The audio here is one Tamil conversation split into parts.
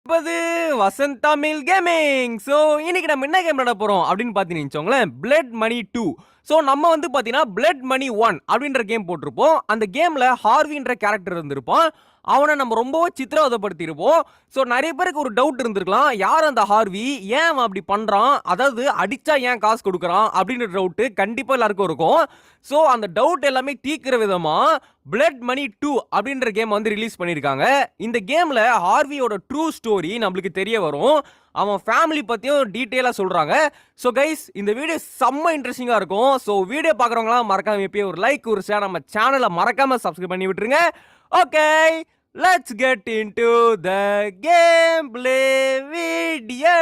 கேட்பது வசந்த் தமிழ் கேமிங். ஸோ இன்னைக்கு நம்ம என்ன கேம் விளையாட போறோம் அப்படின்னு பார்த்தீங்கன்னு பிளட் மணி 2. ஸோ நம்ம வந்து பார்த்தீங்கன்னா பிளட் மணி 1 அப்படின்ற கேம் போட்டிருப்போம். அந்த கேம்ல ஹார்வின்ற கேரக்டர் இருந்திருப்பான். அவனை நம்ம ரொம்பவும் சித்திரவதைப்படுத்தியிருப்போம். ஸோ நிறைய பேருக்கு ஒரு டவுட் இருந்திருக்கலாம், யார் அந்த ஹார்வி, ஏன் அவன் அப்படி பண்றான், அதாவது அடிச்சா ஏன் காசு கொடுக்குறான் அப்படின்ற டவுட் கண்டிப்பா எல்லாருக்கும் இருக்கும். ஸோ அந்த டவுட் எல்லாமே தீர்க்கிற விதமா பிளட் மணி 2 அப்படின்ற கேம் வந்து ரிலீஸ் பண்ணியிருக்காங்க. இந்த கேம்ல ஹார்வியோட ட்ரூ ஸ்டோரி நம்மளுக்கு தெரிய வரும். அவன் ஃபேமிலி பத்தியும் டீட்டெயிலா சொல்றாங்க. ஸோ கைஸ், இந்த வீடியோ செம்ம இன்ட்ரெஸ்டிங்கா இருக்கும். ஸோ வீடியோ பார்க்குறவங்களாம் மறக்காம எப்பயே ஒரு லைக் ஒரு ஷேர், நம்ம சேனலை மறக்காம சப்ஸ்கிரைப் பண்ணி விட்டுருங்க. Okay, let's get into the gameplay video.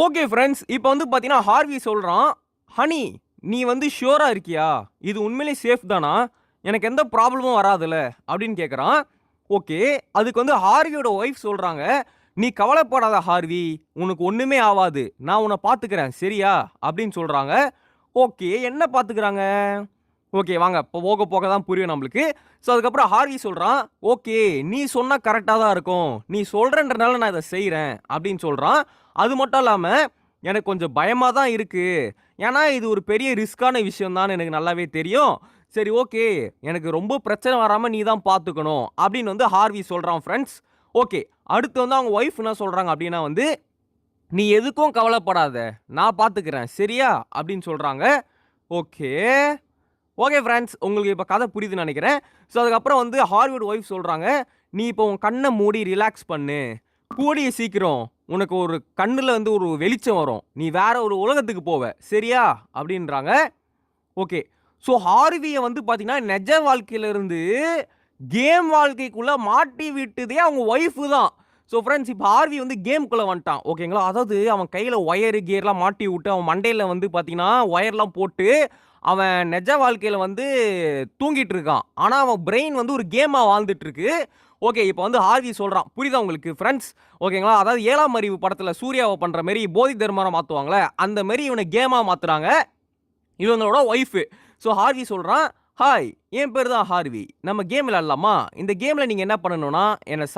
Okay friends, இப்போ வந்து பார்த்தீங்கன்னா ஹார்வி சொல்கிறான், ஹனி நீ வந்து ஷியோரா இருக்கியா, இது உண்மையிலே சேஃப் தானா, எனக்கு எந்த ப்ராப்ளமும் வராதுல்ல அப்படின்னு கேட்குறான். ஓகே, அதுக்கு வந்து ஹார்வியோட ஒய்ஃப் சொல்கிறாங்க, நீ கவலைப்படாத ஹார்வி, உனக்கு ஒன்றுமே ஆகாது, நான் உன்னை பார்த்துக்கிறேன் சரியா அப்படின்னு சொல்கிறாங்க. ஓகே, என்ன பார்த்துக்கிறாங்க? ஓகே வாங்க, இப்போ போக போக தான் புரியும் நம்மளுக்கு. ஸோ அதுக்கப்புறம் ஹார்வி சொல்கிறான், ஓகே நீ சொன்னால் கரெக்டாக தான் இருக்கும், நீ சொல்கிறன்றனால நான் இதை செய்கிறேன் அப்படின்னு சொல்கிறான். அது மட்டும் இல்லாமல் எனக்கு கொஞ்சம் பயமாக தான் இருக்குது, ஏன்னா இது ஒரு பெரிய ரிஸ்கான விஷயம் தான் எனக்கு நல்லாவே தெரியும். சரி ஓகே, எனக்கு ரொம்ப பிரச்சனை வராமல் நீ தான் பார்த்துக்கணும் அப்படின்னு வந்து ஹார்வி சொல்கிறான் ஃப்ரெண்ட்ஸ். ஓகே, அடுத்து வந்து அவங்க ஒய்ஃப் என்ன சொல்கிறாங்க அப்படின்னா வந்து, நீ எதுக்கும் கவலைப்படாத, நான் பார்த்துக்கிறேன் சரியா அப்படின்னு சொல்கிறாங்க. ஓகே ஓகே ஃப்ரெண்ட்ஸ், உங்களுக்கு இப்போ கதை புரியுதுன்னு நினைக்கிறேன். ஸோ அதுக்கப்புறம் வந்து ஹார்வியோட ஒய்ஃப் சொல்கிறாங்க, நீ இப்போ உன் கண்ணை மூடி ரிலாக்ஸ் பண்ணு, கூடிய சீக்கிரம் உனக்கு ஒரு கண்ணில் வந்து ஒரு வெளிச்சம் வரும், நீ வேற ஒரு உலகத்துக்கு போவ சரியா அப்படின்றாங்க. ஓகே, ஸோ ஹார்வியை வந்து பார்த்தீங்கன்னா நிஜ வாழ்க்கையிலிருந்து கேம் வாழ்க்கைக்குள்ளே மாட்டி விட்டுதே அவங்க ஒய்ஃபு தான். ஸோ ஃப்ரெண்ட்ஸ், இப்போ ஹார்வி வந்து கேமுக்குள்ளே வந்துட்டான் ஓகேங்களா. அதாவது அவன் கையில் ஒயரு கியர்லாம் மாட்டி விட்டு அவன் மண்டையில் வந்து பார்த்தீங்கன்னா ஒயர்லாம் போட்டு அவன் நிஜ வாழ்க்கையில் வந்து தூங்கிட்டு இருக்கான். ஆனால் அவன் பிரெயின் வந்து ஒரு கேமாக வாழ்ந்துட்டு இருக்கு. ஓகே, இப்போ வந்து ஹார்வி சொல்கிறான், புரியுதா உங்களுக்கு ஃப்ரெண்ட்ஸ்? ஓகேங்களா, அதாவது 7ஆம் அறிவு படத்தில் சூர்யாவை பண்ணுற மாரி போதி தர்மரை மாற்றுவாங்களே, அந்த மாரி இவனை கேமாக மாற்றுறாங்க இவங்களோட ஒய்ஃபு. ஸோ ஹார்வி சொல்கிறான், ஹாய் என் பேர் தான் ஹார்வி, நம்ம கேம் விளையாடலாமா? இந்த கேமில் நீங்கள் என்ன பண்ணணும்னா என்னை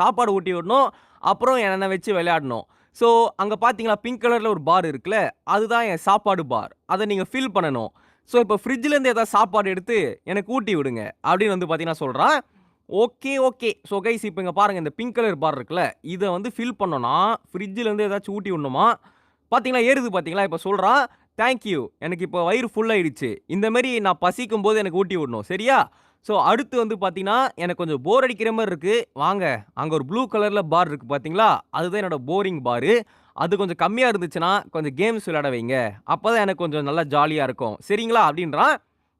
சாப்பாடு ஊட்டி விடணும், அப்புறம் என்னை வச்சு விளையாடணும். ஸோ அங்கே பார்த்தீங்களா பிங்க் கலரில் ஒரு பார் இருக்குல்ல, அதுதான் என் சாப்பாடு பார், அதை நீங்கள் ஃபில் பண்ணணும். ஸோ இப்போ ஃப்ரிட்ஜிலேருந்து ஏதாவது சாப்பாடு எடுத்து எனக்கு ஊட்டி விடுங்க அப்படின்னு வந்து பார்த்தீங்கன்னா சொல்கிறான். ஓகே ஓகே, ஸோ கைஸ் இப்போ இங்கே பாருங்கள், இந்த பிங்க் கலர் பார் இருக்குல்ல, இதை வந்து ஃபில் பண்ணோன்னா ஃப்ரிட்ஜிலேருந்து ஏதாச்சும் ஊட்டி விடணுமா? பார்த்தீங்களா ஏறுது பார்த்தீங்களா. இப்போ சொல்கிறான், தேங்க்யூ, எனக்கு இப்போ வயிறு ஃபுல்லாகிடுச்சு, இந்தமாரி நான் பசிக்கும் போது எனக்கு ஊட்டி விடணும் சரியா. ஸோ அடுத்து வந்து பார்த்தீங்கன்னா எனக்கு கொஞ்சம் போர் அடிக்கிற மாதிரி இருக்குது, வாங்க அங்கே ஒரு ப்ளூ கலரில் பார் இருக்குது பார்த்தீங்களா, அதுதான் என்னோடய போரிங் பாரு, அது கொஞ்சம் கம்மியாக இருந்துச்சுன்னா கொஞ்சம் கேம்ஸ் விளையாட வைங்க, அப்போ தான் எனக்கு கொஞ்சம் நல்லா ஜாலியாக இருக்கும் சரிங்களா அப்படின்றான்.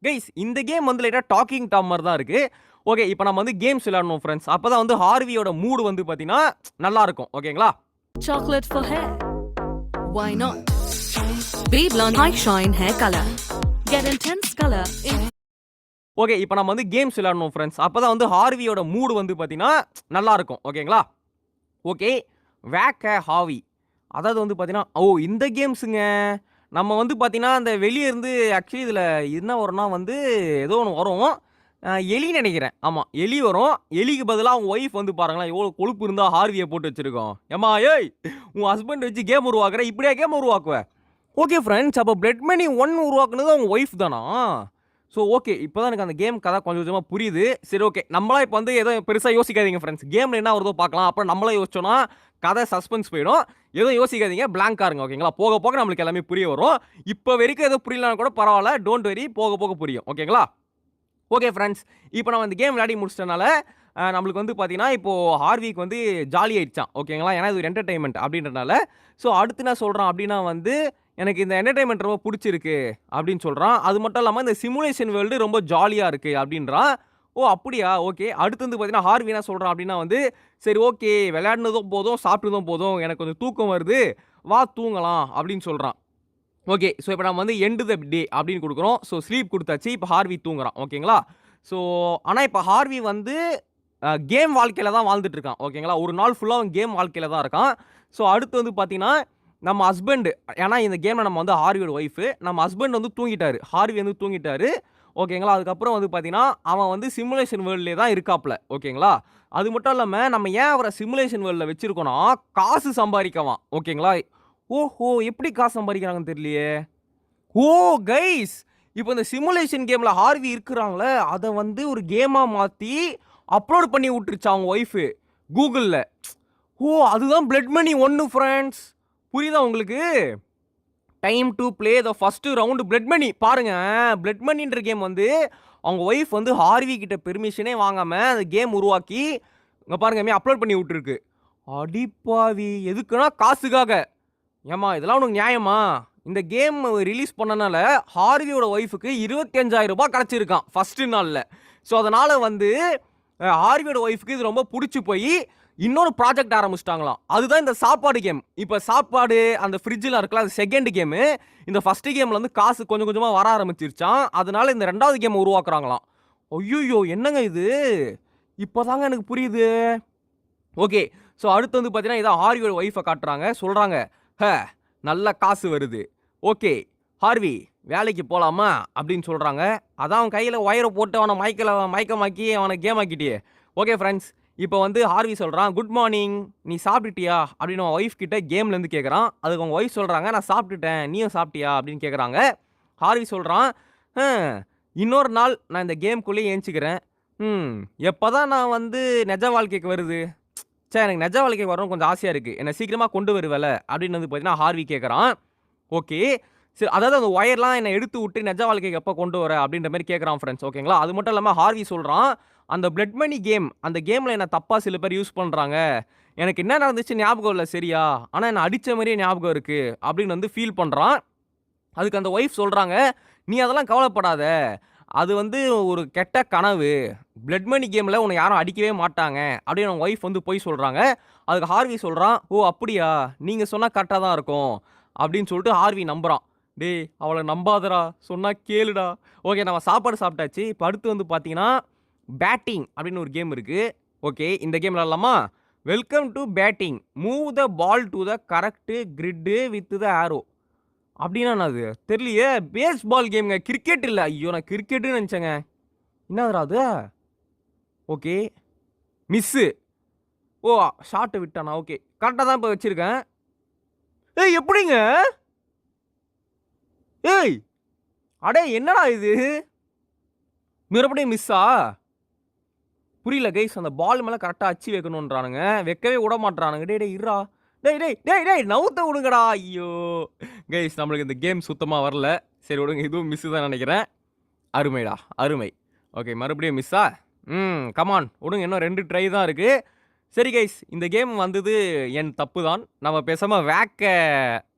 கைஸ், இந்த கேம் வந்து லைட்டாக டாக்கிங் டாம் மாதிரி தான் இருக்குது. ஓகே, இப்போ நம்ம வந்து கேம்ஸ் விளையாடணும் ஃப்ரெண்ட்ஸ், அப்போ தான் வந்து ஹார்வியோட மூடு வந்து பார்த்தீங்கன்னா நல்லா இருக்கும் ஓகேங்களா. Chocolate for hair. Why not? Babylon High Shine Hair Color. Get intense color in. Okay, இப்போ நம்ம வந்து கேம்ஸ் விளையாடணும் ஃப்ரெண்ட்ஸ், அப்போ தான் வந்து ஹார்வியோட மூடு வந்து பார்த்தீங்கன்னா நல்லா இருக்கும் ஓகேங்களா. ஓகே, வேக்க ஹாவி, அதாவது வந்து பார்த்தீங்கன்னா இந்த கேம்ஸுங்க நம்ம வந்து பார்த்தீங்கன்னா அந்த வெளியே இருந்து ஆக்சுவலி இதில் என்ன வரும்னா வந்து ஏதோ ஒன்று வரும், எலி நினைக்கிறேன், ஆமாம் எலி வரும். எலிக்கு பதிலாக அவங்க ஒய்ஃப் வந்து பாருங்களேன் எவ்வளோ கொழுப்பு இருந்தால் ஹார்வியை போட்டு வச்சுருக்கோம். ஏம்மா ஏய், உன் ஹஸ்பண்ட் வச்சு கேம் உருவாக்குற, இப்படியா கேம் உருவாக்குவேன்? ஓகே ஃப்ரெண்ட்ஸ், அப்போ பிளட் மணி 1 உருவாக்குனது அவங்க ஒய்ஃப் தானா? ஸோ ஓகே, இப்போ தான் எனக்கு அந்த கேம் கதை கொஞ்சம் கொஞ்சமாக புரியுது. சரி ஓகே, நம்மளாம் இப்போ வந்து எதுவும் பெருசாக யோசிக்காதீங்க ஃப்ரெண்ட்ஸ், கேமில் என்ன வருதோ பார்க்கலாம், அப்புறம் நம்மளே யோசிச்சோன்னா கதை சஸ்பென்ஸ் போயிடும். எதுவும் யோசிக்காதீங்க, பிளாங்காக இருங்க ஓகேங்களா. போக போக நம்மளுக்கு எல்லாமே புரிய வரும். இப்போ வரைக்கும் எதுவும் புரியலனா கூட பரவாயில்ல, டோன்ட் வெரி, போக போக புரியும் ஓகேங்களா. ஓகே ஃப்ரெண்ட்ஸ், இப்போ நம்ம இந்த கேம் விளையாடி முடிச்சிட்டனால நம்மளுக்கு வந்து பார்த்தீங்கன்னா இப்போது ஹார்விக்கு வந்து ஜாலி ஆயிடுச்சான் ஓகேங்களா, ஏன்னா இது ஒரு என்டர்டைன்மெண்ட் அப்படின்றனால. ஸோ அடுத்து என்ன சொல்கிறான் அப்படின்னா வந்து, எனக்கு இந்த என்டர்டைன்மெண்ட் ரொம்ப பிடிச்சிருக்கு அப்படின்னு சொல்கிறான். அது மட்டும் இல்லாமல் இந்த சிமுலேஷன் வேர்ல்டு ரொம்ப ஜாலியாக இருக்குது அப்படின்றான். ஓ அப்படியா, ஓகே. அடுத்து வந்து பார்த்தீங்கன்னா ஹார்வி என்ன சொல்கிறான் அப்படின்னா வந்து, சரி ஓகே விளையாடினதும் போதும் சாப்பிட்டதும் போதும், எனக்கு கொஞ்சம் தூக்கம் வருது, வா தூங்கலாம் அப்படின்னு சொல்கிறான். ஓகே, ஸோ இப்போ நம்ம வந்து எண்டு த டே அப்படின்னு கொடுக்குறோம். ஸோ ஸ்லீப் கொடுத்தாச்சு, இப்போ ஹார்வி தூங்குறான் ஓகேங்களா. ஸோ ஆனால் இப்போ ஹார்வி வந்து கேம் வாழ்க்கையில் தான் வாழ்ந்துட்டு இருக்கான் ஓகேங்களா. ஒரு நாள் ஃபுல்லாக அவன் கேம் வாழ்க்கையில் தான் இருக்கான். ஸோ அடுத்து வந்து பார்த்தீங்கன்னா நம்ம ஹஸ்பண்ட், ஏன்னா இந்த கேமில் நம்ம வந்து ஹார்வியோட ஒய்ஃபு, நம்ம ஹஸ்பண்ட் வந்து தூங்கிட்டாரு, ஹார்வி வந்து தூங்கிட்டாரு. ஓகேங்களா? அதுக்கப்புறம் வந்து பார்த்தீங்கன்னா, அவன் வந்து சிமுலேஷன் வேர்ல்ட்லேயே தான் இருக்காப்ல. ஓகேங்களா? அது மட்டும் இல்லாம, நம்ம ஏன் அவர சிமுலேஷன் வேர்ல்ட்ல வச்சிருக்கோம்னா, காசு சம்பாதிக்கவாம். ஓகேங்களா? ஓஹோ! எப்படி காசு சம்பாதிக்கிறாங்கன்னு தெரியலையே! ஓ! கைஸ், இப்போ இந்த சிமுலேஷன் கேம்ல ஹார்வி இருக்கிறாங்கல்ல, அத வந்து ஒரு கேமா மாத்தி அப்லோட் பண்ணி விட்டுருச்சு அவங்க ஒய்ஃபு கூகுள்ல. ஓ! அதுதான் பிளட் மணி 1 ஃபிரெண்ட்ஸ். புரியுதா உங்களுக்கு? Time to play the first round blood money. பாருங்க, பிளட் மணின்ற கேம் வந்து அவங்க ஒய்ஃப் வந்து ஹார்வி கிட்ட பெர்மிஷனே வாங்காம அந்த கேம் உருவாக்கி இங்க பாருங்க அப்லோட் பண்ணி விட்டுருக்கு. அடிப்பாவி! எதுக்குன்னா காசுக்காக. ஏம்மா இதெல்லாம் உனக்கு நியாயமா? இந்த கேம் ரிலீஸ் பண்ணனால ஹார்வியோட ஒய்ஃபுக்கு ரூ. 25,000 கிடைச்சிருக்காம் ஃபர்ஸ்ட் நாள்ல. ஸோ அதனால வந்து ஹார்வியோட ஒய்ஃபுக்கு இது ரொம்ப பிடிச்சி போய் இன்னொரு ப்ராஜெக்ட் ஆரம்பிச்சிட்டாங்களாம். அதுதான் இந்த சாப்பாடு கேம். இப்போ சாப்பாடு அந்த ஃப்ரிட்ஜில் இருக்கலாம், அது செகண்ட் கேமு. இந்த ஃபர்ஸ்ட் கேம்ல வந்து காசு கொஞ்சம் கொஞ்சமாக வர ஆரம்பிச்சிருச்சான். அதனால இந்த ரெண்டாவது கேம் உருவாக்குறாங்களாம். ஐயோ என்னங்க இது? இப்போதாங்க எனக்கு புரியுது. ஓகே, ஸோ அடுத்து வந்து பார்த்தீங்கன்னா இதான் ஹார்வியோட ஒய்ஃபை காட்டுறாங்க. சொல்கிறாங்க, ஹே நல்ல காசு வருது. ஓகே ஹார்வி வேலைக்கு போகலாமா அப்படின்னு சொல்கிறாங்க. அதான் அவன் கையில் ஒயரை போட்டு அவனை மயக்கமாக்கி அவனை கேம் ஆக்கிட்டியே. ஓகே ஃப்ரெண்ட்ஸ், இப்போ வந்து ஹார்வி சொல்கிறான், குட் மார்னிங், நீ சாப்பிட்டுட்டியா அப்படின்னு அவன் ஒய்ஃப் கிட்ட கேம்லேருந்து கேட்குறான். அதுக்கு அவங்க ஒய்ஃப் சொல்கிறாங்க, நான் சாப்பிட்டுட்டேன், நீயும் சாப்பிட்டியா அப்படின்னு கேட்குறாங்க. ஹார்வி சொல்கிறான், இன்னொரு நாள் நான் இந்த கேம்குள்ளேயே ஏஞ்சிக்கிறேன். எப்போ தான் நான் வந்து நிஜ வாழ்க்கைக்கு வருது? சே, எனக்கு நிஜ வாழ்க்கைக்கு வரணும் கொஞ்சம் ஆசையாக இருக்குது, என்னை சீக்கிரமாக கொண்டு வருவல அப்படின்னு வந்து பார்த்தீங்கன்னா ஹார்வி கேட்குறான். ஓகே சரி, அதாவது அந்த ஒயர்லாம் என்னை எடுத்து விட்டு நிஜ வாழ்க்கைக்கு எப்போ கொண்டு வர அப்படின்ற மாதிரி கேட்குறான் ஃப்ரெண்ட்ஸ். ஓகேங்களா? அது மட்டும் இல்லாமல் ஹார்வி சொல்கிறான், அந்த பிளட் மணி கேம், அந்த கேமில் என்ன தப்பாக சில பேர் யூஸ் பண்ணுறாங்க. எனக்கு என்ன நடந்துச்சு ஞாபகம் இல்லை சரியா, ஆனால் என்னை அடித்த மாதிரியே ஞாபகம் இருக்குது அப்படின்னு வந்து ஃபீல் பண்ணுறான். அதுக்கு அந்த ஒய்ஃப் சொல்கிறாங்க, நீ அதெல்லாம் கவலைப்படாத, அது வந்து ஒரு கெட்ட கனவு. பிளட் மணி கேமில் உன்னை யாரும் அடிக்கவே மாட்டாங்க அப்படின்னு அவங்க ஒய்ஃப் வந்து போய் சொல்கிறாங்க. அதுக்கு ஹார்வி சொல்கிறான், ஓ அப்படியா, நீங்கள் சொன்னால் கரெக்டாக தான் இருக்கும் அப்படின்னு சொல்லிட்டு ஹார்வி நம்புகிறான். டேய் அவளை நம்பாதடா, சொன்னால் கேளுடா. ஓகே, நம்ம சாப்பாடு சாப்பிட்டாச்சு. இப்போ அடுத்து வந்து பார்த்தீங்கன்னா பேட்டிங் அப்படின்னு ஒரு கேம் இருக்குது. ஓகே, இந்த கேம் விளாட்லாமா? Welcome to batting, move the ball to the correct grid with the arrow. அப்படின்னா அது தெரியலையே. பேஸ் பால் கேமுங்க, கிரிக்கெட் இல்லை. ஐயோ நான் கிரிக்கெட்டுன்னு நினச்சேங்க. என்னதுடா அது? Okay miss. ஓ ஷார்ட்டை விட்டானா? ஓகே கரெக்டாக தான் இப்போ வச்சுருக்கேன். ஏய் எப்படிங்க? ஏய் அடே என்னடா இது? மறுபடியும் மிஸ்ஸா? புரியல கைஸ். அந்த பால் மேலே கரெக்டாக அச்சு வைக்கணுன்றானுங்க, வைக்கவே விட மாட்றானுங்க. டேய் டேய் இருடா, டேய் டேய் டேய் டேய் நவுத்த விடுங்கடா. ஐயோ கைஸ், நம்மளுக்கு இந்த கேம் சுத்தமாக வரல. சரி விடுங்க, இதுவும் மிஸ்ஸு தான் நினைக்கிறேன். அருமைடா அருமை. ஓகே மறுபடியும் மிஸ்ஸா? கமான் விடுங்க, இன்னும் 2 ட்ரை தான் இருக்குது. சரி கைஸ், இந்த கேம் வந்தது என் தப்பு தான். நம்ம பேசாமல் வேக்க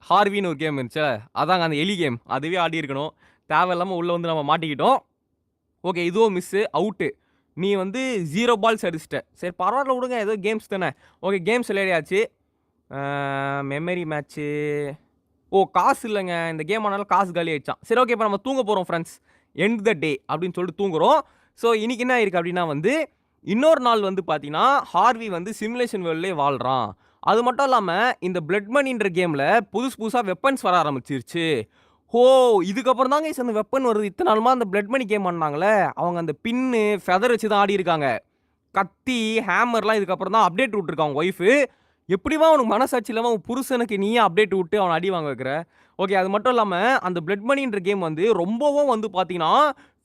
ஹார்வின்னு ஒரு கேம் இருந்துச்சு, அதாங்க அந்த எலி கேம், அதுவே ஆடி இருக்கணும். தேவையில்லாமல் உள்ளே வந்து நம்ம மாட்டிக்கிட்டோம். ஓகே இதுவும் மிஸ்ஸு, அவுட்டு. நீ வந்து 0 பால்ஸ் அடிச்சிட்ட. சரி பரவாயில்ல விடுங்க, ஏதோ கேம்ஸ் தானே. ஓகே கேம்ஸ் விளையாடியாச்சு. Memory match. ஓ காசு இல்லைங்க, இந்த கேம் ஆனாலும் காசு காலி ஆயிடுச்சான். சரி ஓகே, இப்போ நம்ம தூங்க போகிறோம் ஃப்ரெண்ட்ஸ். எண்ட் த டே அப்படின்னு சொல்லிட்டு தூங்குறோம். ஸோ இன்றைக்கி என்ன இருக்குது அப்படின்னா வந்து இன்னொரு நாள் வந்து பார்த்தீங்கன்னா ஹார்வி வந்து சிமுலேஷன் வேர்ல்ட்லேயே வாழ்கிறான். அது மட்டும் இல்லாமல் இந்த பிளட் மணின்ற கேமில் புதுசாக வெப்பன்ஸ் வர ஆரம்பிச்சிருச்சு. ஓ இதுக்கப்புறம் தாங்க அந்த வெப்பன் வருது. இத்தனை நாளுமா அந்த பிளட் மணி கேம் பண்ணாங்களே, அவங்க அந்த பின்னு ஃபெதர் வச்சு தான் ஆடி இருக்காங்க. கத்தி ஹேமர்லாம் இதுக்கப்புறம் தான் அப்டேட் விட்டுருக்காங்க ஒய்ஃபு. எப்படிமா அவனுக்கு மனசாட்சி இல்லாமல் அவன் புருஷனுக்கு நீயே அப்டேட் விட்டு அவன் அடி வாங்க வைக்கிற? ஓகே அது மட்டும் இல்லாமல் அந்த பிளட் மணின்ற கேம் வந்து ரொம்பவும் வந்து பார்த்தீங்கன்னா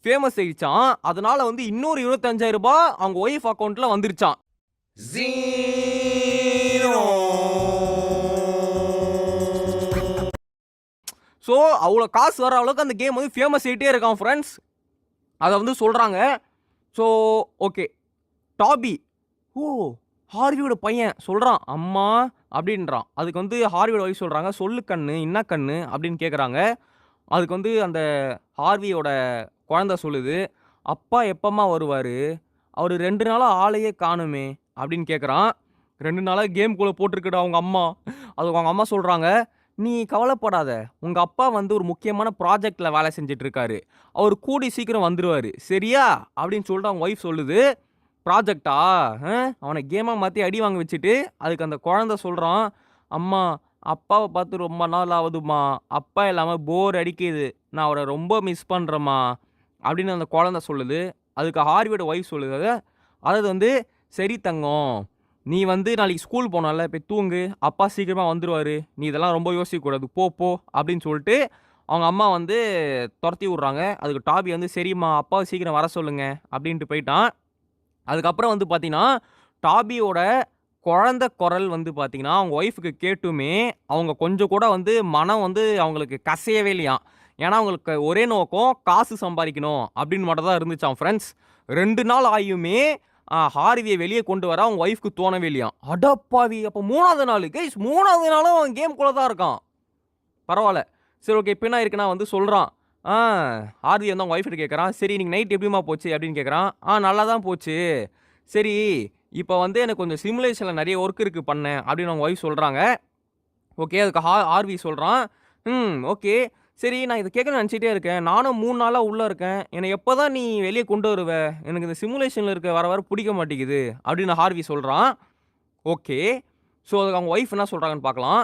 ஃபேமஸ் ஆயிடுச்சான். அதனால வந்து இன்னொரு ரூ. 25,000 அவங்க ஒய்ஃப் அக்கௌண்ட்டில் வந்துருச்சான். ஸோ அவ்வளோ காசு வர அளவுக்கு அந்த கேம் வந்து ஃபேமஸ் ஆகிட்டே இருக்கான் ஃப்ரெண்ட்ஸ். அதை வந்து சொல்கிறாங்க. ஸோ ஓகே டாபி, ஓ ஹார்வியோட பையன் சொல்கிறான் அம்மா அப்படின்றான். அதுக்கு வந்து ஹார்வியோட ஒய்ஃப் சொல்கிறாங்க, சொல்லு கண்ணு என்ன கண்ணு அப்படின்னு கேட்குறாங்க. அதுக்கு வந்து அந்த ஹார்வியோட குழந்தை சொல்லுது, அப்பா எப்பம்மா வருவார், அவர் 2 நாளாக ஆளையே காணுமே அப்படின்னு கேட்குறான். 2 நாளாக கேம்குள்ளே போட்டிருக்குடா அவங்க அம்மா. அதுக்கு அவங்க அம்மா சொல்கிறாங்க, நீ கவலைப்படாத, உங்கள் அப்பா வந்து ஒரு முக்கியமான ப்ராஜெக்டில் வேலை செஞ்சிட்ருக்காரு, அவர் கூடி சீக்கிரம் வந்துடுவார் சரியா அப்படின்னு சொல்லிட்டு அவங்க ஒய்ஃப் சொல்லுது. ப்ராஜெக்டா? அவனை கேமாக மாற்றி அடி வாங்க வச்சுட்டு அதுக்கு அந்த குழந்தை சொல்கிறான், அம்மா அப்பாவை பார்த்து ரொம்ப நாள் ஆகுதும்மா. அப்பா இல்லாம போர் அடிக்குது. நான் அவர ரொம்ப மிஸ் பண்றேம்மா. அப்படின்னு அந்த குழந்தை சொல்லுது. அதுக்கு ஹார்வியோட ஒய்ஃப் சொல்லுது. அதாவது வந்து, "சரி தங்கம். நீ வந்து நாளைக்கு ஸ்கூல் போணும்ல. போய் தூங்கு. அப்பா சீக்கிரமா வந்துருவாரு. நீ இதெல்லாம் ரொம்ப யோசிக்கக்கூடாது. போ போ" அப்படின்னு சொல்லிட்டு அவங்க அம்மா வந்து தொரத்தி விடுறாங்க. அதுக்கு டாபி வந்து, "சரிம்மா, அப்பாவ சீக்கிரம் வர சொல்லுங்க" அப்படின்ட்டு போயிட்டான். அதுக்கப்புறம் வந்து பார்த்தீங்கன்னா, டாபியோட குழந்தை குரல் வந்து பார்த்தீங்கன்னா, அவங்க ஒய்ஃப்‌க்கு கேட்டுமே, அவங்க கொஞ்சம் கூட வந்து மனம் வந்து அவங்களுக்கு கசையவே இல்லையாம். ஏன்னா, அவங்களுக்கு ஒரே நோக்கம் காசு சம்பாரிக்கணும் அப்படின்னு மட்டும் தான் இருந்துச்சாம் ஃபிரெண்ட்ஸ். 2 நாள் ஆயுமே ஹார்விய வெளிய கொண்டு வர அவங்க ஒய்ஃப்‌க்கு தோணவே இல்லையாம். அடப்பாவி! அப்ப 3வது நாளு கைஸ் 3வது நாளும் அவன் கேம்குள்ள தான் இருக்கான். பரவால்ல. சரி ஓகே. இப்ப என்ன ஆயிருக்குன்னா வந்து சொல்றான். ஆ ஆர்வி வந்து அவங்க ஒய்ஃப் கிட்ட கேட்கறான். "சரி இன்னைக்கு நைட் எப்படிம்மா போச்சு?" அப்படின்னு கேட்கறான். நல்லா தான் போச்சு. சரி, இப்ப வந்து எனக்கு கொஞ்சம் சிமுலேஷன்ல நெறைய வொர்க் இருக்கு பண்ண" அப்படின்னு அவங்க ஒய்ஃப் சொல்றாங்க. ஓகே. அதுக்கு ஆர்வி சொல்றான். ஓகே. சரி நான் இத கேட்கணும்னு நெனச்சுட்டே இருக்கேன். நானும் 3 நாளா உள்ள இருக்கேன். என்ன எப்பதான் நீ வெளிய கொண்டு வருவ? எனக்கு இந்த சிமுலேஷன்ல இருக்க வர வர புடிக்க மாட்டேங்குது" அப்படின்னு ஹார்வி சொல்றான். ஓகே. ஸோ அதுக்கு அவங்க ஒய்ஃப் என்ன சொல்றாங்கன்னு பார்க்கலாம்.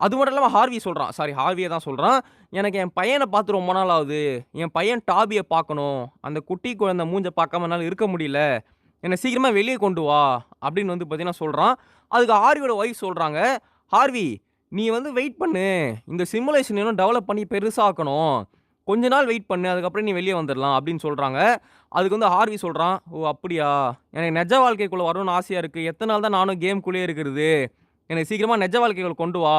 அது மட்டும் இல்லாம ஹார்வி சொல்றான். சாரி ஹார்வியே தான் சொல்றான். "எனக்கு என் பையன பார்த்து ரொம்ப நாள் ஆகுது. என் பையன் டாபிய பார்க்கணும். அந்த குட்டி குழந்தை மூஞ்ச பார்க்காம என்னால இருக்க முடியல. என்ன சீக்கிரமா வெளிய கொண்டு வா" அப்படின்னு வந்து பார்த்தீங்கன்னா சொல்றான். அதுக்கு ஹார்வியோட ஒய்ஃப் சொல்றாங்க. "ஹார்வி, நீ வந்து வெயிட் பண்ணு. இந்த சிமுலேஷன் இன்னும் டெவலப் பண்ணி பெருசாக்கணும். கொஞ்ச நாள் வெயிட் பண்ணு. அதுக்கப்புறம் நீ வெளிய வந்துரலாம்" அப்படின்னு சொல்றாங்க. அதுக்கு வந்து ஹார்வி சொல்றான். "ஓ அப்படியா? எனக்கு நெஜ வாழ்க்கைக்குள்ள வரணும்னு ஆசையா இருக்கு. எத்தன நாள் தான் நானும் கேம்குள்ளேயே இருக்கிறது? எனக்கு சீக்கிரமா நெஜ வாழ்க்கைக்குள்ள கொண்டு வா.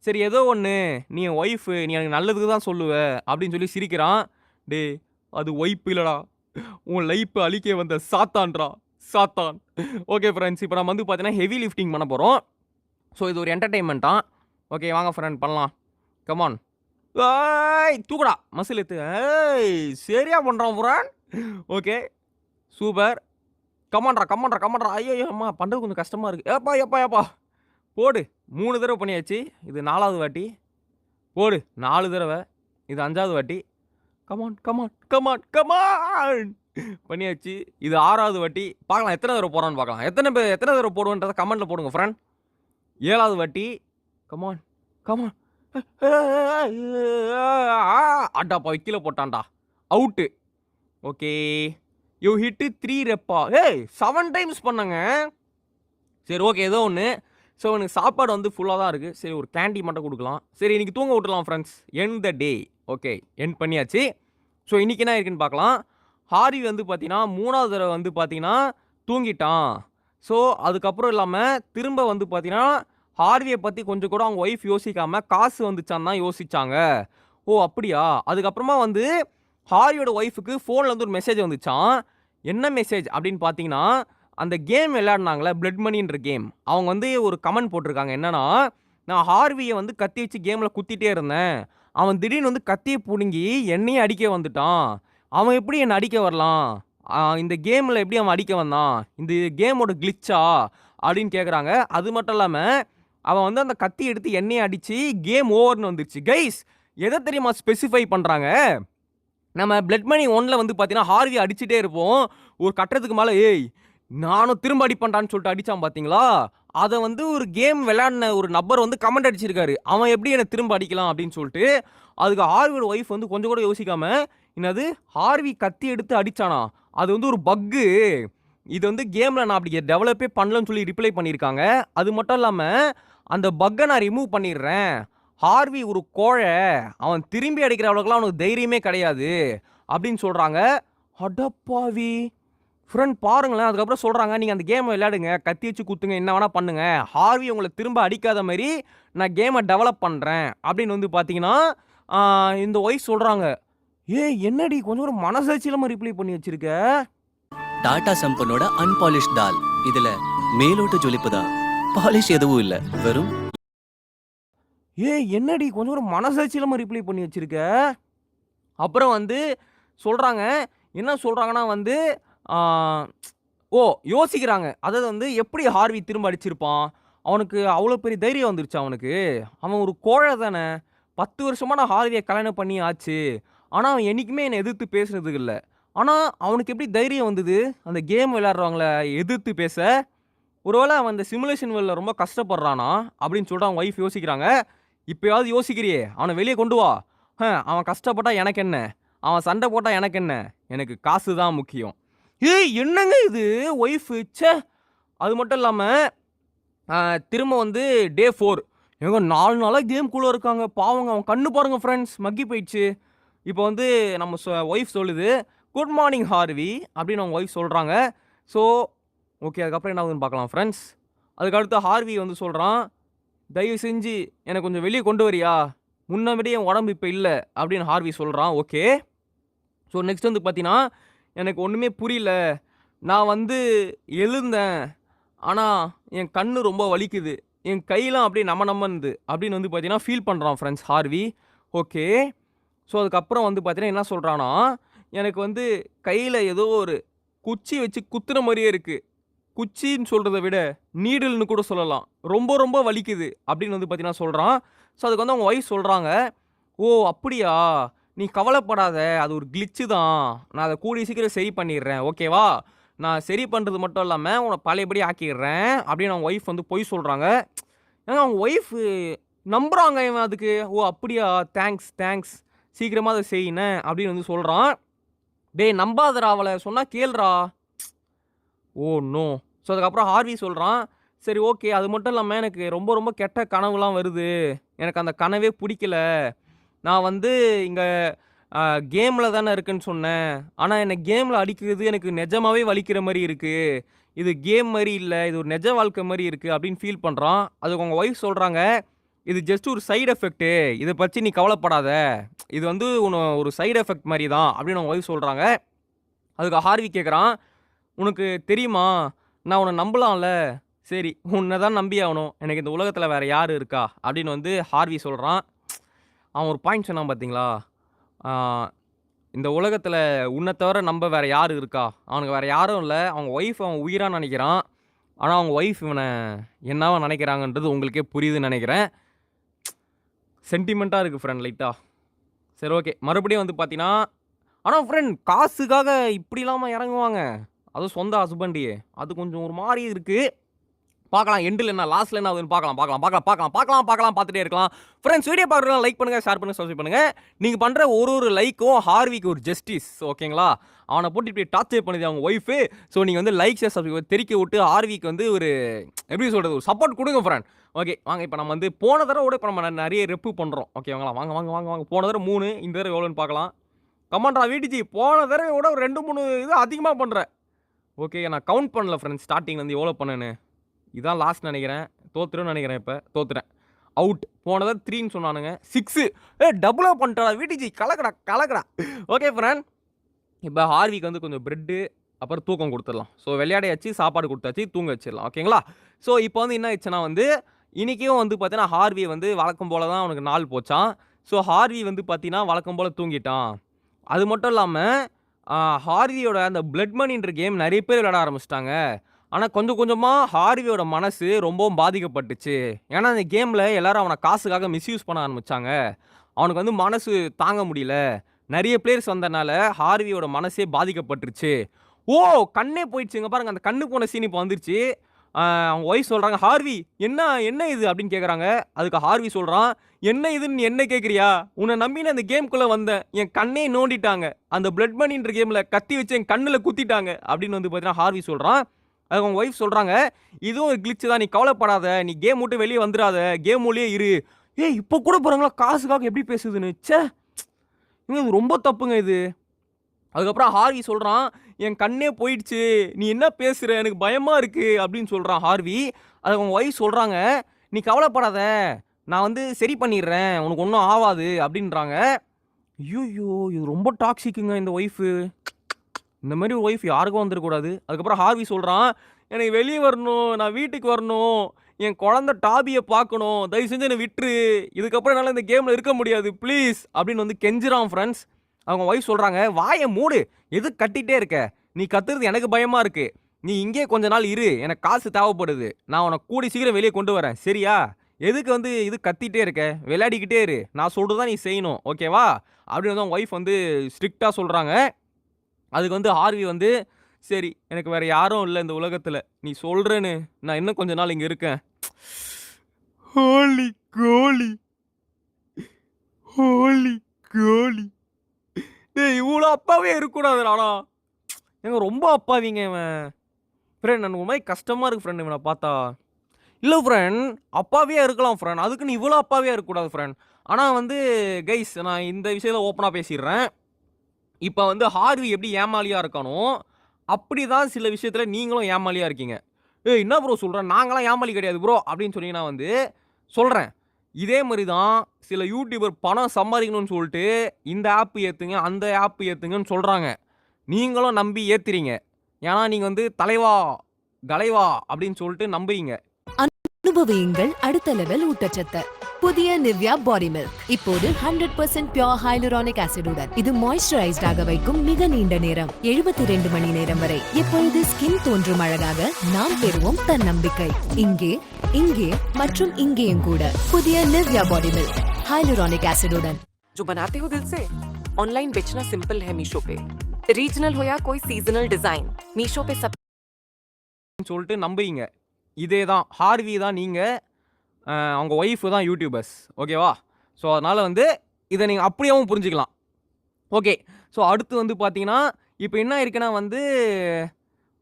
சரி ஏதோ ஒண்ணு. நீ என் ஒய்ஃப். நீ எனக்கு நல்லதுக்கு தான் சொல்லுவ" அப்படின்னு சொல்லி சிரிக்கிறான். "டேய் அது ஒய்ப் இல்லடா. உன் லைஃப்ப அழிக்க வந்த சாத்தான்டா. சாத்தான்." Okay friends. இப்ப நம்ம வந்து பார்த்தீங்கன்னா ஹெவி லிஃப்டிங் பண்ண போறோம். ஸோ இது ஒரு என்டர்டெயின்மென்ட்டாம். ஓகே வாங்க ஃபிரெண்ட் பண்ணலாம். Come on. ஏய் தூக்குடா. மசில் எத்து. ஏய் சரியா பண்றான் ஃபிரெண்ட். ஓகே. சூப்பர். கமான்டா, கமான்டா, கமான்டா. ஐயய்யோ! அம்மா பண்றது கொஞ்சம் கஷ்டமா இருக்கு. ஏப்பா, ஏப்பா, ஏப்பா. போடு. 3 தடவ பண்ணியாச்சு. இது 4வது வாட்டி. போடு 4 தடவ. இது 5வது வாட்டி. Come on, come on, come on, come on. பண்ணியாச்சு. இது 6வது வாட்டி. பார்க்கலாம் எத்தன தடவ போடுறான்னு பார்க்கலாம். எத்தன தடவ போடுவேன்றத கமெண்ட்ல போடுங்க ஃபிரெண்ட். 7வது வாட்டி. Come on, come on. அடப்பாவி கீழ போட்டான்டா. Out. Okay. You hit 3 Repa. ஏய் 7 டைம்ஸ் பண்ணேங்க. சரி ஓகே ஏதோ ஒண்ணு. ஸோ எனக்கு சாப்பாடு வந்து ஃபுல்லா தான் இருக்கு. சரி ஒரு கேண்டி மட்டும் குடுக்கலாம். சரி இன்னைக்கு தூங்க விட்டுறலாம் friends. End the day. Okay end பண்ணியாச்சு. ஸோ இன்னைக்கு என்ன இருக்குன்னு பார்க்கலாம். ஹாரி வந்து பார்த்தீங்கன்னா 3வது தடவ வந்து பார்த்தீங்கன்னா தூங்கிட்டான். ஸோ அதுக்கப்புறம் இல்லாம திரும்ப வந்து பார்த்தீங்கன்னா ஹார்விய பத்தி கொஞ்சம் கூட அவங்க ஒய்ஃப் யோசிக்காம காசு வந்துச்சான்னு தான் யோசிச்சாங்க. ஓ அப்படியா? அதுக்கப்புறமா வந்து ஹாரியோட ஒய்ஃப்‌க்கு ஃபோன்ல இருந்து ஒரு மெசேஜ் வந்துச்சாம். என்ன மெசேஜ் அப்படின்னு பார்த்தீங்கன்னா, அந்த கேம் விளையாடுனாங்கல்ல பிளட் மனின்ற கேம். அவங்க வந்து ஒரு கமெண்ட் போட்டிருக்காங்க. என்னன்னா, "நான் ஹார்விய வந்து கத்தி வச்சு கேம்ல குத்திட்டே இருந்தேன். அவன் திடீர்னு வந்து கத்திய புடுங்கி என்னையே அடிக்க வந்துட்டான். அவன் எப்படி என்ன அடிக்க வரலாம்? இந்த கேம்ல எப்படி அவன் அடிக்க வந்தான்? இந்த கேமோட கிளிட்சா?" அப்படின்னு கேட்குறாங்க. அது மட்டும் இல்லாம, அவன் வந்து அந்த கத்தி எடுத்து என்னைய அடிச்சு கேம் ஓவர்ன்னு வந்துருச்சு. கைஸ் எத தெரியுமா ஸ்பெசிஃபை பண்றாங்க? நம்ம பிளட் மனி 1ல வந்து பார்த்தீங்கன்னா, ஹார்விய அடிச்சுட்டே இருப்போம். ஒரு கட்டத்துக்கு மேல, "ஏய் நானும் திரும்ப அடிப்பேன்டான்னு" சொல்லிட்டு அடிச்சான் பார்த்தீங்களா? அத வந்து ஒரு கேம் விளையாடின ஒரு நபர் வந்து கமெண்ட் அடிச்சிருக்காரு. அவன் எப்படி என்ன திரும்ப அடிக்கலாம் அப்படின்னு சொல்லிட்டு. அதுக்கு ஹார்வியோட ஒய்ஃப் வந்து கொஞ்சம் கூட யோசிக்காம, "என்னது ஹார்வி கத்தி எடுத்து அடிச்சானா? அது வந்து ஒரு பக்கு. இது வந்து கேம்ல நான் அப்படி டெவலப்பே பண்ணலன்னு" சொல்லி ரிப்ளை பண்ணியிருக்காங்க. அது மட்டும் இல்லாம, "அந்த பக்க நான் ரிமூவ் பண்ணிடுறேன். ஹார்வி ஒரு கோழை. அவன் திரும்பி அடிக்கிற அளவுக்குலாம் அவனுக்கு தைரியமே கிடையாது" அப்படின்னு சொல்றாங்க. அடப்பாவி! ஃபிரெண்ட் பாருங்களேன். அதுக்கப்புறம் சொல்றாங்க, "நீங்க அந்த கேம விளையாடுங்க. கத்தி வச்சு குத்துங்க. என்ன வேணா பண்ணுங்க. ஹார்வி உங்கள திரும்ப அடிக்காத மாரி நான் கேம டெவலப் பண்றேன்" அப்படின்னு வந்து பார்த்தீங்கன்னா, இந்த ஒய்ஃப் சொல்றாங்க. "ஏய் என்னடி கொஞ்சம் கூட மனசாட்சி இல்லாம ரிப்ளை பண்ணி வச்சிருக்க?" டாடா சம்பனோட அன்பாலிஷ்ட் டால். இதுல மேலோட்ட ஜொலிப்பு தான். பாலிஷ் எதுவும் இல்ல. வெறும் "ஏய் என்னடி கொஞ்சம் கூட மனசாட்சி இல்லாம ரிப்ளை பண்ணி வச்சிருக்க?" அப்புறம் வந்து சொல்றாங்க. என்ன சொல்றாங்கன்னா வந்து, ஆ ஓ யோசிக்கிறாங்க. அதாவது வந்து எப்படி ஹார்வி திரும்ப அடிச்சிருப்பான்? அவனுக்கு அவ்வளோ பெரிய தைரியம் வந்துருச்சா அவனுக்கு? அவன் ஒரு கோழை தானே! 10 வருஷமா நான் ஹார்விய கல்யாணம் பண்ணி ஆச்சு. ஆனா, அவன் என்னைக்குமே என்ன எதிர்த்து பேசுனது இல்ல. ஆனா, அவனுக்கு எப்படி தைரியம் வந்தது? அந்த கேம் விளையாடுறவங்கள எதிர்த்து பேச? ஒருவேளை அவன் இந்த சிமுலேஷன் வேர்ல்டில் ரொம்ப கஷ்டப்படுறானா அப்படின்னு சொல்லிட்டு அவங்க ஒய்ஃப் யோசிக்கிறாங்க. இப்போயாவது யோசிக்கிறியே, அவனை வெளியே கொண்டு வா. அவன் கஷ்டப்பட்டா எனக்கு என்ன, அவன் சண்டை போட்டா எனக்கு என்ன, எனக்கு காசு தான் முக்கியம். ஏய் என்னங்க இது ஒய்ஃபு, ச்சே. அது மட்டும் இல்லாமல் திரும்ப வந்து டே 4 எங்க 4 நாளாக கேம்குள்ளே இருக்காங்க. பாவங்க, அவன் கண்ணு பாருங்க ஃப்ரெண்ட்ஸ், மக்கி போயிடுச்சு. இப்போ வந்து நம்ம ஒய்ஃப் சொல்லுது, குட் மார்னிங் ஹார்வி அப்படின்னு அவங்க ஒய்ஃப் சொல்கிறாங்க. ஸோ ஓகே, அதுக்கப்புறம் என்ன ஆகுதுன்னு பார்க்கலாம் ஃப்ரெண்ட்ஸ். அதுக்கடுத்து ஹார்வி வந்து சொல்கிறான், தயவு செஞ்சு எனக்கு கொஞ்சம் வெளியே கொண்டு வரியா, முன்ன விட என் உடம்பு இப்போ இல்லை அப்படின்னு ஹார்வி சொல்கிறான். ஓகே. ஸோ நெக்ஸ்ட் வந்து பார்த்தீங்கன்னா, எனக்கு ஒன்றுமே புரியல, நான் வந்து எழுந்தேன், ஆனால் என் கண்ணு ரொம்ப வலிக்குது, என் கையெல்லாம் அப்படியே நம்மந்து அப்படின்னு வந்து பார்த்தீங்கன்னா ஃபீல் பண்ணுறான் ஃப்ரெண்ட்ஸ் ஹார்வி. ஓகே. ஸோ அதுக்கப்புறம் வந்து பார்த்தீங்கன்னா என்ன சொல்கிறான்னா, எனக்கு வந்து கையில் ஏதோ ஒரு குச்சி வச்சு குத்துன மாதிரியே இருக்குது, குச்சின்னு சொல்கிறத விட நீடில்னு கூட சொல்லலாம், ரொம்ப ரொம்ப வலிக்குது அப்படின்னு வந்து பார்த்தீங்கன்னா சொல்கிறான். ஸோ அதுக்கு வந்து அவங்க ஒய்ஃப் சொல்கிறாங்க, ஓ அப்படியா, நீ கவலைப்படாத, அது ஒரு கிளிச்சு தான், நான் அதை கூடிய சீக்கிரம் சரி பண்ணிடுறேன், ஓகேவா, நான் சரி பண்ணுறது மட்டும் இல்லாமல் உன்னை பழையபடி ஆக்கிடுறேன் அப்படின்னு அவங்க ஒய்ஃப் வந்து பொய் சொல்கிறாங்க. ஏன்னா அவங்க ஒய்ஃபு நம்புகிறாங்க இவன் அதுக்கு. ஓ அப்படியா, தேங்க்ஸ் தேங்க்ஸ், சீக்கிரமாக அதை செய்யினேன் அப்படின்னு வந்து சொல்கிறான். டேய் நம்பாதடா, அவளை சொன்னால் கேள்றா. Oh no. ஸோ அதுக்கப்புறம் ஹார்வி சொல்கிறான், சரி ஓகே, அது மட்டும் இல்லாமல் எனக்கு ரொம்ப ரொம்ப கெட்ட கனவுலாம் வருது, எனக்கு அந்த கனவே பிடிக்கல, நான் வந்து இங்கே கேமில் தானே இருக்குன்னு சொன்னேன், ஆனால் என்னை கேமில் அடிக்கிறது எனக்கு நிஜமாகவே வலிக்கிற மாதிரி இருக்குது, இது கேம் மாதிரி இல்லை, இது ஒரு நிஜ வாழ்க்கை மாதிரி இருக்குது அப்படின்னு ஃபீல் பண்ணுறான். அதுக்கு உங்கள் ஒய்ஃப் சொல்கிறாங்க, இது ஜஸ்ட் ஒரு சைடு எஃபெக்ட்டு, இதை பற்றி நீ கவலைப்படாத, இது வந்து ஒரு சைடு எஃபெக்ட் மாதிரி தான் அப்படின்னு உங்கள் ஒய்ஃப் சொல்கிறாங்க. அதுக்கு ஹார்வி கேட்குறான், உனக்கு தெரியுமா, நான் உன்னை நம்பலாம்ல, சரி உன்னை தான் நம்பி ஆகணும், எனக்கு இந்த உலகத்தில் வேறு யார் இருக்கா அப்படின்னு வந்து ஹார்வி சொல்கிறான். அவன் ஒரு பாயிண்ட் சொன்னான் பார்த்தீங்களா, இந்த உலகத்தில் உன்னை தவிர நம்ப வேறு யார் இருக்கா, அவனுக்கு வேறு யாரும் இல்லை, அவங்க ஒய்ஃப் அவன் உயிராக நினைக்கிறான், ஆனால் அவங்க ஒய்ஃப் இவனை என்னவா நினைக்கிறாங்கன்றது உங்களுக்கே புரியுதுன்னு நினைக்கிறேன். சென்டிமெண்ட்டாக இருக்குது ஃப்ரெண்ட் லைட்டாக. சரி ஓகே, மறுபடியும் வந்து பார்த்தீங்கன்னா, ஆனால் ஃப்ரெண்ட் காசுக்காக இப்படி இல்லாமல் இறங்குவாங்க, அதுவும் சொந்த ஹஸ்பண்டியே, அது கொஞ்சம் ஒரு மாதிரி இருக்குது. பார்க்கலாம் எண்டில் என்ன லாஸ்ட்டில் என்ன ஆகுதுன்னு பார்க்கலாம் பார்த்துட்டே இருக்கலாம். ஃப்ரெண்ட்ஸ் வீடியோ பார்க்குறதுலாம் லைக் பண்ணுங்கள், ஷேர் பண்ணுங்கள், சப்ஸ்கிரைப் பண்ணுங்கள். நீங்கள் பண்ணுற ஒரு லைக்கும் ஹார்விக்கு ஒரு ஜஸ்டிஸ், ஓகேங்களா, அவனை போட்டு இப்படி டார்ச்சர் பண்ணுது அவங்க ஒய்ஃபு. ஸோ நீங்கள் வந்து லைக் ஷேர் சப்ஸ்கிரைப் தெரிக்க விட்டு ஹார்விக்கு வந்து ஒரு எப்படி சொல்கிறது, ஒரு சப்போர்ட் கொடுங்க ஃப்ரெண்ட். ஓகே வாங்க, இப்போ நம்ம வந்து போன தடவை கூட இப்போ நம்ம நிறைய ரெப்பு பண்ணுறோம், ஓகேங்களா, வாங்க போன தடவை 3, இந்த தடவை எவ்வளோன்னு பார்க்கலாம். கமாண்டா வீட்டுஜி, போன தடவை விட ஒரு 2-3 இது அதிகமாக பண்ணுறேன். ஓகே, நான் கவுண்ட் பண்ணல ஃப்ரெண்ட்ஸ், ஸ்டார்டிங் வந்து எவ்வளோ பண்ணேன்னு, இதான் லாஸ்ட் நினைக்கிறேன், தோத்துருன்னு நினைக்கிறேன், இப்போ தோத்துறேன், அவுட். போனதை 3ன்னு சொன்னானுங்க, 6 டபுளாக பண்ணிட்டா வீட்டுஜி, கலக்கடா. ஓகே ஃப்ரெண்ட், இப்போ ஹார்விக்கு வந்து கொஞ்சம் பிரெட்டு அப்புறம் தூக்கம் கொடுத்துடலாம். ஸோ விளையாடையாச்சு, சாப்பாடு கொடுத்தாச்சு, தூங்க வச்சிடலாம், ஓகேங்களா. ஸோ இப்போ வந்து என்ன ஆயிடுச்சுன்னா வந்து இன்றைக்கும் வந்து பார்த்தீங்கன்னா ஹார்வி வந்து வழக்கம் போல் தான் அவனுக்கு நாள் போச்சான். ஸோ ஹார்வி வந்து பார்த்தீங்கன்னா வழக்கம் போல் தூங்கிட்டான். அது மட்டும் இல்லாமல் ஹார்வியோட அந்த பிளட் மணின்ற கேம் நிறைய பேர் விளையாட ஆரம்பிச்சிட்டாங்க. ஆனால் கொஞ்சம் கொஞ்சமாக ஹார்வியோட மனசு ரொம்பவும் பாதிக்கப்பட்டுச்சு. ஏன்னா அந்த கேமில் எல்லாரும் அவனை காசுக்காக மிஸ்யூஸ் பண்ண ஆரம்பித்தாங்க. அவனுக்கு வந்து மனசு தாங்க முடியல, நிறைய பிளேயர்ஸ் வந்தனால ஹார்வியோட மனசே பாதிக்கப்பட்டுருச்சு. ஓ கண்ணே போயிடுச்சுங்க பாருங்கள், அந்த கண்ணு போன சீன் இப்போ வந்துருச்சு. அவங்க ஒய்ஃப் சொல்கிறாங்க, ஹார்வி என்ன இது அப்படின்னு கேட்குறாங்க. அதுக்கு ஹார்வி சொல்கிறான், என்ன இதுன்னு என்ன கேட்குறியா, உன்னை நம்பின அந்த கேம்குள்ளே வந்தேன், என் கண்ணே நோண்டிட்டாங்க, அந்த பிளட் மணின்ற கேமில் கத்தி வச்சு என் கண்ணில் குத்திட்டாங்க அப்படின்னு வந்து பார்த்தீங்கன்னா ஹார்வி சொல்கிறான். அதுக்கு அவங்க ஒய்ஃப் சொல்கிறாங்க, இதுவும் ஒரு கிளிச்சு தான், நீ கவலைப்படாத, நீ கேம் விட்டு வெளியே வந்துடாத, கேம் உள்ளே இரு. இப்போ கூட போகிறாங்களா காசுக்காக எப்படி பேசுதுன்னு, ச்சே இது ரொம்ப தப்புங்க இது. அதுக்கப்புறம் ஹார்வி சொல்கிறான், என் கண்ணே போயிடுச்சு, நீ என்ன பேசுகிற, எனக்கு பயமாக இருக்குது அப்படின்னு சொல்கிறான் ஹார்வி. அதுக்கு அவங்க ஒய்ஃப் சொல்கிறாங்க, நீ கவலைப்படாத, நான் வந்து சரி பண்ணிடுறேன், உனக்கு ஒன்றும் ஆகாது அப்படின்றாங்க. ஐயோ இது ரொம்ப டாக்ஸிக்குங்க இந்த ஒய்ஃபு, இந்த மாதிரி ஒரு ஒய்ஃப் யாருக்கும் வந்துடக்கூடாது. அதுக்கப்புறம் ஹார்வி சொல்கிறான், எனக்கு வெளியே வரணும், நான் வீட்டுக்கு வரணும், என் குழந்த டாபியை பார்க்கணும், தயவு செஞ்சு என்னை விட்டுரு, இதுக்கப்புறம் என்னால் இந்த கேமில் இருக்க முடியாது ப்ளீஸ் அப்படின்னு வந்து கெஞ்சுறான் ஃப்ரெண்ட்ஸ். அவங்க ஒய்ஃப் சொல்கிறாங்க, வாயை மூடு, எது கட்டிகிட்டே இருக்க, நீ கத்துறது எனக்கு பயமாக இருக்குது, நீ இங்கே கொஞ்ச நாள் இரு, எனக்கு காசு தேவைப்படுது, நான் உனக்கு கூடி சீக்கிரம் வெளியே கொண்டு வரேன், சரியா, எதுக்கு வந்து இது கத்திகிட்டே இருக்க, விளையாடிக்கிட்டே இரு, நான் சொல்கிறது தான் நீ செய்யணும், ஓகேவா அப்படின்னு வந்து அவங்க ஒய்ஃப் வந்து ஸ்ட்ரிக்டாக சொல்கிறாங்க. அதுக்கு வந்து ஹார்வி வந்து சரி எனக்கு வேற யாரும் இல்லை இந்த உலகத்தில், நீ சொல்கிறேன்னு நான் இன்னும் கொஞ்ச நாள் இங்கே இருக்கேன். ஹோலி கோலி, ஹோலி கோலி. டேய் இவ்வளோ அப்பாவே இருக்கக்கூடாதுடா. ஏங்க ரொம்ப அப்பாவிங்க இவன். ஃப்ரெண்ட் எனக்கு ஒரு மாதிரி கஷ்டமாக இருக்குது ஃப்ரெண்ட் இவனை பார்த்தா. இல்லை ஃப்ரெண்ட், அப்பாவியாக இருக்கலாம் ஃப்ரெண்ட், அதுக்குன்னு இவ்வளோ அப்பாவியாக இருக்கக்கூடாது ஃப்ரெண்ட். ஆனால் வந்து கைஸ் நான் இந்த விஷயத்தில் ஓப்பனாக பேசிடுறேன். இப்போ வந்து ஹார்வி எப்படி ஏமாளியாக இருக்கானோ அப்படி தான் சில விஷயத்தில் நீங்களும் ஏமாளியாக இருக்கீங்க. ஏய் என்ன ப்ரோ சொல்கிறேன், நாங்களாம் ஏமாளி கிடையாது ப்ரோ அப்படின்னு சொன்னீங்கன்னா வந்து சொல்கிறேன். இதே மாதிரி தான் சில யூடியூபர் பணம் சம்பாதிக்கணும்னு சொல்லிட்டு இந்த ஆப் ஏற்றுங்க அந்த ஆப் ஏற்றுங்கன்னு சொல்கிறாங்க. நீங்களும் நம்பி ஏற்றுறீங்க. ஏன்னா நீங்கள் வந்து தலைவா கலைவா அப்படின்னு சொல்லிட்டு நம்புறீங்க. அனுபவியுங்கள் அடுத்த லெவல் ஊட்டச்சத்து. புதிய நிவ்யா பாடி மில்க் இப்போது 100% பியூர் ஹைலூரானிக் ஆசிடுடன். இது மாய்ஸ்சரைஸ்டாக வைக்கும் மிக நீண்ட நேரம், 72 மணி நேரம் வரை. எப்பொழுது ஸ்கின் தோன்றும் அழகாக நாம் பெறுவோம் தன்னம்பிக்கை. இங்கே இங்கே மற்றும் இங்கேயும் கூட புதிய நிவ்யா பாடி மில்க் ஹைலூரானிக் ஆசிடுடன். जो बनाते हो दिल से। ऑनलाइन बेचना सिंपल है मीशो पे, रीजनल हो या कोई सीजनल डिजाइन, मीशो पे सब சொல்லிட்டு நம்புறீங்க. இதே தான் ஹார்வி தான் நீங்கள், அவங்க ஒய்ஃபு தான் யூடியூபர்ஸ், ஓகேவா? ஸோ அதனால் வந்து இதை நீங்கள் அப்படியேவும் புரிஞ்சுக்கலாம். ஓகே, ஸோ அடுத்து வந்து பார்த்தீங்கன்னா இப்போ என்ன இருக்குன்னா வந்து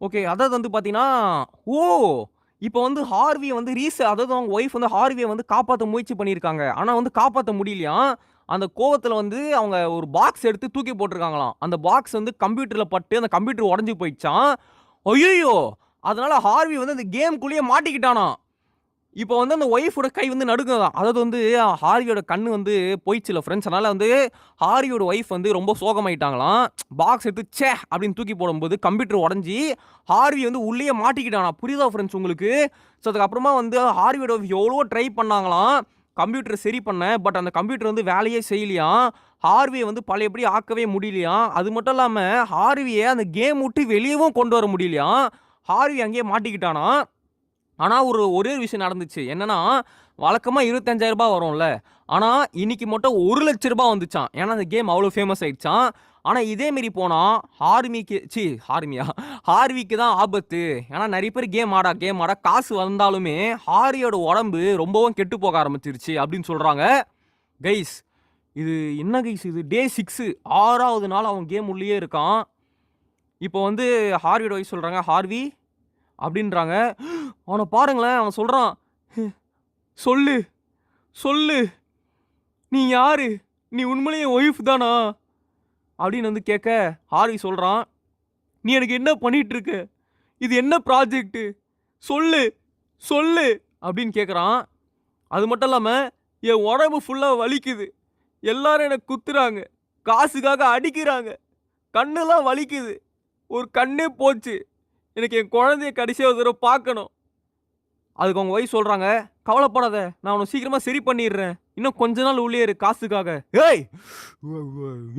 ஓகே, அதாவது வந்து பார்த்தீங்கன்னா ஓ இப்போ வந்து ஹார்வியை வந்து அதாவது அவங்க ஒய்ஃப் வந்து ஹார்வியை வந்து காப்பாற்ற முயற்சி பண்ணியிருக்காங்க. ஆனால் வந்து காப்பாற்ற முடியலையாம். அந்த கோவத்தில் வந்து அவங்க ஒரு பாக்ஸ் எடுத்து தூக்கி போட்டிருக்காங்களாம். அந்த பாக்ஸ் வந்து கம்ப்யூட்டரில் பட்டு அந்த கம்ப்யூட்டர் உடஞ்சி போயிடுச்சான். ஐயோ, அதனால ஹார்வி வந்து அந்த கேம்குள்ளேயே மாட்டிக்கிட்டானா. இப்போ வந்து அந்த ஒய்ஃபோட கை வந்து நடுக்குதான். அதாவது வந்து ஹார்வியோட கண்ணு வந்து போயிடுச்சுல ஃப்ரெண்ட்ஸ். அதனால் வந்து ஹார்வியோட ஒய்ஃப் வந்து ரொம்ப சோகமாயிட்டாங்களாம். பாக்ஸ் எடுத்து சே அப்படின்னு தூக்கி போடும்போது கம்ப்யூட்டர் உடஞ்சி ஹார்வி வந்து உள்ளேயே மாட்டிக்கிட்டானா. புரியுதா ஃப்ரெண்ட்ஸ் உங்களுக்கு? ஸோ அதுக்கப்புறமா வந்து ஹார்வியோட ஒய்ஃப் எவ்வளோ ட்ரை பண்ணாங்களாம் கம்ப்யூட்டர் சரி பண்ண. பட் அந்த கம்ப்யூட்டர் வந்து வேலையே செய்யலையாம். ஹார்வியை வந்து பழையபடி ஆக்கவே முடியலையாம். அது மட்டும் இல்லாமல் ஹார்வியை அந்த கேம் விட்டு வெளியவும் கொண்டு வர முடியலையாம். ஹார்வி அங்கேயே மாட்டிக்கிட்டானா. ஆனால் ஒரே ஒரு விஷயம் நடந்துச்சு. என்னன்னா வழக்கமாக 25,000 ரூபாய் வரும்ல, ஆனால் இன்னைக்கு மட்டும் 1,00,000 ரூபாய் வந்துச்சான். ஏன்னா அந்த கேம் அவ்வளோ ஃபேமஸ் ஆயிடுச்சான். ஆனால் இதேமாரி போனால் ஹார்விக்கு தான் ஆபத்து. ஏன்னா நிறைய பேர் கேம் ஆட காசு வந்தாலுமே ஹாரியோட உடம்பு ரொம்பவும் கெட்டு போக ஆரம்பிச்சிருச்சு அப்படின்னு சொல்கிறாங்க. கைஸ் இது என்ன கைஸ், இது டே 6 6வது நாள் அவன் கேம் உள்ளேயே இருக்கான். இப்போ வந்து ஹார்வியோட வயசு சொல்கிறாங்க ஹார்வி அப்படின்றாங்க. அவனை பாருங்களேன், அவன் சொல்கிறான் சொல்லு சொல்லு நீ யாரு, நீ உண்மையிலேயே ஒய்ஃப் தானா அப்படின்னு வந்து கேட்க ஹார்வி சொல்கிறான், நீ எனக்கு என்ன பண்ணிட்டு இருக்க, இது என்ன ப்ராஜெக்ட்டு, சொல்லு சொல்லு அப்படின்னு கேட்குறான். அது மட்டும் இல்லாமல் என் உடம்பு ஃபுல்லாக வலிக்குது, எல்லாரும் எனக்கு குத்துறாங்க, காசுக்காக அடிக்கிறாங்க, கண்ணெல்லாம் வலிக்குது, ஒரு கண்ணே போச்சு, எனக்கு என் குழந்தைய கடைசியாக ஒரு தடவை பார்க்கணும். அதுக்கு அவங்க ஒய்ஃப் சொல்கிறாங்க, கவலைப்படாத, நான் உன்னை சீக்கிரமாக சரி பண்ணிடுறேன், இன்னும் கொஞ்ச நாள் உள்ளே இரு காசுக்காக. ஏய்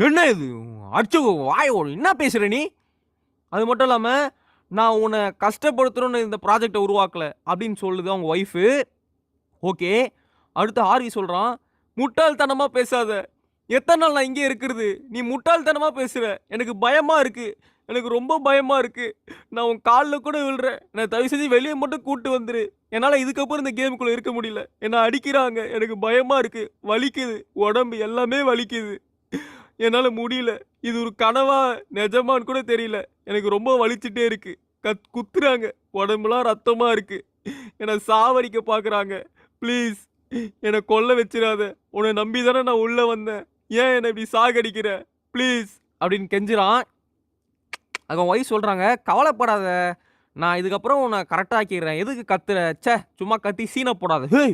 என்ன இது அடிச்சு வாயோடு என்ன பேசுகிற நீ? அது மட்டும் இல்லாமல் நான் உன்னை கஷ்டப்படுத்துகிறோன்னு இந்த ப்ராஜெக்டை உருவாக்கலை அப்படின்னு சொல்லுது அவங்க ஒய்ஃபு. ஓகே, அடுத்து ஹார்வி சொல்கிறான், முட்டாள்தனமாக பேசாத, எத்தனை நாள் நான் இங்கே இருக்கிறது, நீ முட்டாள்தனமாக பேசுகிற, எனக்கு பயமாக இருக்குது, எனக்கு ரொம்ப பயமாக இருக்குது, நான் உன் காலில் கூட விழுறேன், என்னை தயவு செஞ்சு வெளியே மட்டும் கூப்பிட்டு வந்துரு, என்னால் இதுக்கப்புறம் இந்த கேமுக்குள்ளே இருக்க முடியல, என்னை அடிக்கிறாங்க, எனக்கு பயமாக இருக்குது, வலிக்குது, உடம்பு எல்லாமே வலிக்குது, என்னால் முடியல, இது ஒரு கனவா நிஜமான்னு கூட தெரியல, எனக்கு ரொம்ப வலிச்சுட்டே இருக்குது, குத்துறாங்க, உடம்புலாம் ரத்தமாக இருக்குது, என்னை சாவடிக்க பார்க்குறாங்க, ப்ளீஸ் என்னை கொல்ல வச்சிடாத, உன்னை நம்பி தானே நான் உள்ளே வந்தேன், ஏன் என்னை இப்படி சாகடிக்கிற ப்ளீஸ் அப்படின்னு கெஞ்சுறான். அவங்க ஒய்ஃப் சொல்கிறாங்க, கவலைப்படாத, நான் இதுக்கப்புறம் உன்னை கரெக்டாக ஆக்கிடுறேன், எதுக்கு கத்துற, சே சும்மா கத்தி சீனை போடாத. ஹேய்